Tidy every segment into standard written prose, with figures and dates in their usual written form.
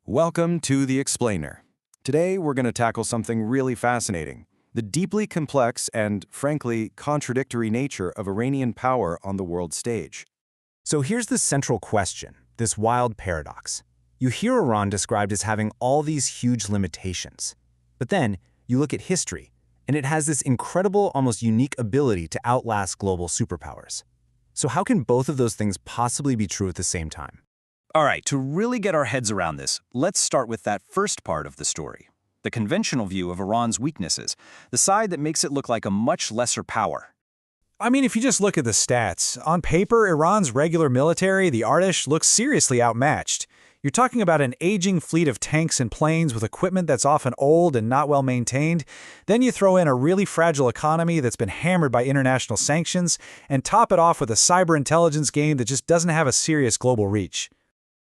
Welcome to The Explainer. Today we're going to tackle something really fascinating, the deeply complex and, frankly, contradictory nature of Iranian power on the world stage. So here's the central question, this wild paradox. You hear Iran described as having all these huge limitations. But then, you look at history, and it has this incredible, almost unique ability to outlast global superpowers. So how can both of those things possibly be true at the same time? All right, to really get our heads around this, let's start with that first part of the story. The conventional view of Iran's weaknesses, the side that makes it look like a much lesser power. I mean, if you just look at the stats, on paper, Iran's regular military, the Artish, looks seriously outmatched. You're talking about an aging fleet of tanks and planes with equipment that's often old and not well maintained. Then you throw in a really fragile economy that's been hammered by international sanctions, and top it off with a cyber intelligence game that just doesn't have a serious global reach.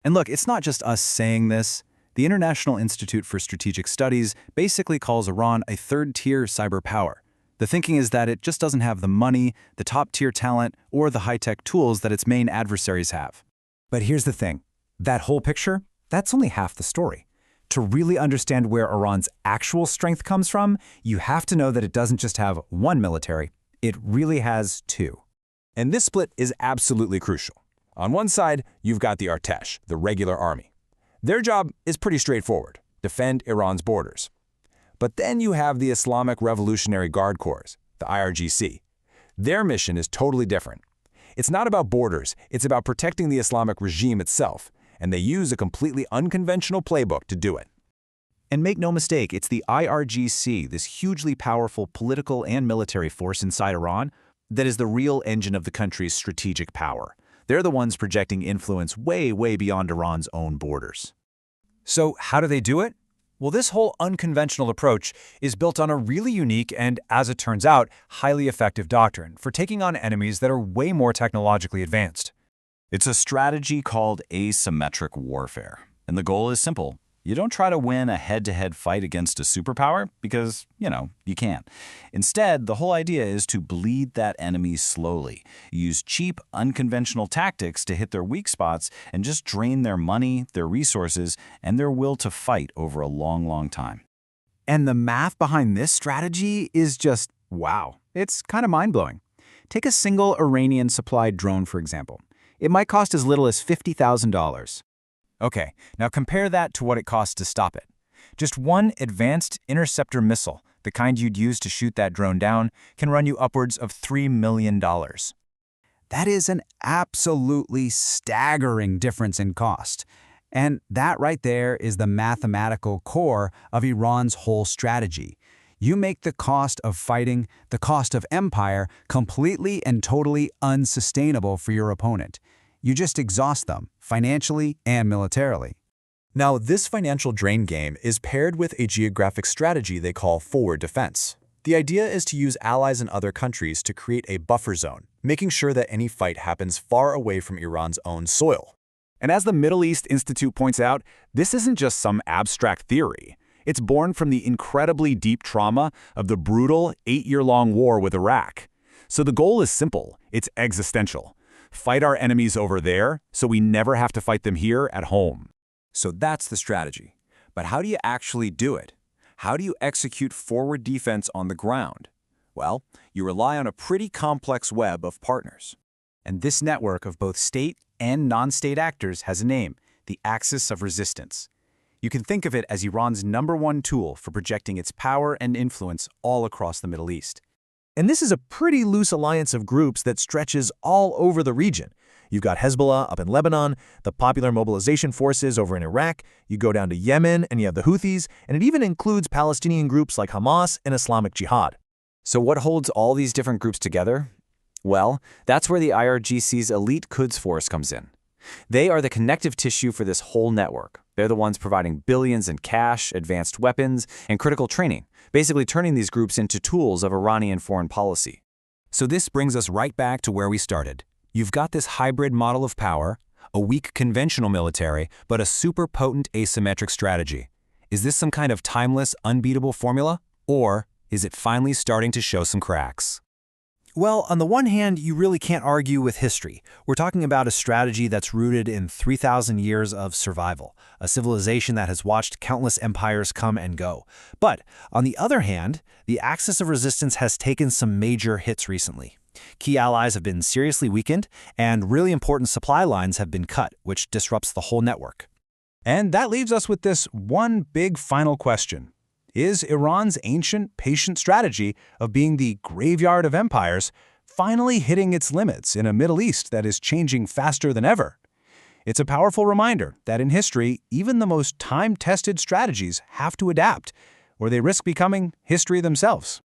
And look, it's not just us saying this. The International Institute for Strategic Studies basically calls Iran a third-tier cyber power. The thinking is that it just doesn't have the money, the top-tier talent, or the high-tech tools that its main adversaries have. But here's the thing. That whole picture, that's only half the story. To really understand where Iran's actual strength comes from, you have to know that it doesn't just have one military, it really has two. And this split is absolutely crucial. On one side, you've got the Artesh, the regular army. Their job is pretty straightforward, defend Iran's borders. But then you have the Islamic Revolutionary Guard Corps, the IRGC. Their mission is totally different. It's not about borders, it's about protecting the Islamic regime itself, and they use a completely unconventional playbook to do it. And make no mistake, it's the IRGC, this hugely powerful political and military force inside Iran, that is the real engine of the country's strategic power. They're the ones projecting influence way, way beyond Iran's own borders. So how do they do it? Well, this whole unconventional approach is built on a really unique and, as it turns out, highly effective doctrine for taking on enemies that are way more technologically advanced. It's a strategy called asymmetric warfare. And the goal is simple. You don't try to win a head-to-head fight against a superpower because, you can't. Instead, the whole idea is to bleed that enemy slowly, use cheap, unconventional tactics to hit their weak spots and just drain their money, their resources, and their will to fight over a long, long time. And the math behind this strategy is just, wow. It's kind of mind-blowing. Take a single Iranian-supplied drone, for example. It might cost as little as $50,000. Okay, now compare that to what it costs to stop it. Just one advanced interceptor missile, the kind you'd use to shoot that drone down, can run you upwards of $3 million. That is an absolutely staggering difference in cost. And that right there is the mathematical core of Iran's whole strategy. You make the cost of fighting, the cost of empire, completely and totally unsustainable for your opponent. You just exhaust them, financially and militarily. Now, this financial drain game is paired with a geographic strategy they call forward defense. The idea is to use allies in other countries to create a buffer zone, making sure that any fight happens far away from Iran's own soil. And as the Middle East Institute points out, this isn't just some abstract theory. It's born from the incredibly deep trauma of the brutal 8-year-long war with Iraq. So the goal is simple. It's existential. Fight our enemies over there so we never have to fight them here at home. So that's the strategy. But how do you actually do it? How do you execute forward defense on the ground? Well, you rely on a pretty complex web of partners. And this network of both state and non-state actors has a name, the axis of resistance. You can think of it as Iran's #1 tool for projecting its power and influence all across the Middle East. And this is a pretty loose alliance of groups that stretches all over the region. You've got Hezbollah up in Lebanon, the Popular Mobilization Forces over in Iraq, you go down to Yemen and you have the Houthis, and it even includes Palestinian groups like Hamas and Islamic Jihad. So what holds all these different groups together? Well, that's where the IRGC's elite Quds force comes in. They are the connective tissue for this whole network. They're the ones providing billions in cash, advanced weapons, and critical training, basically turning these groups into tools of Iranian foreign policy. So this brings us right back to where we started. You've got this hybrid model of power, a weak conventional military, but a super potent asymmetric strategy. Is this some kind of timeless, unbeatable formula? Or is it finally starting to show some cracks? Well, on the one hand, you really can't argue with history. We're talking about a strategy that's rooted in 3,000 years of survival, a civilization that has watched countless empires come and go. But, on the other hand, the axis of resistance has taken some major hits recently. Key allies have been seriously weakened, and really important supply lines have been cut, which disrupts the whole network. And that leaves us with this one big final question. Is Iran's ancient, patient strategy of being the graveyard of empires finally hitting its limits in a Middle East that is changing faster than ever? It's a powerful reminder that in history, even the most time-tested strategies have to adapt, or they risk becoming history themselves.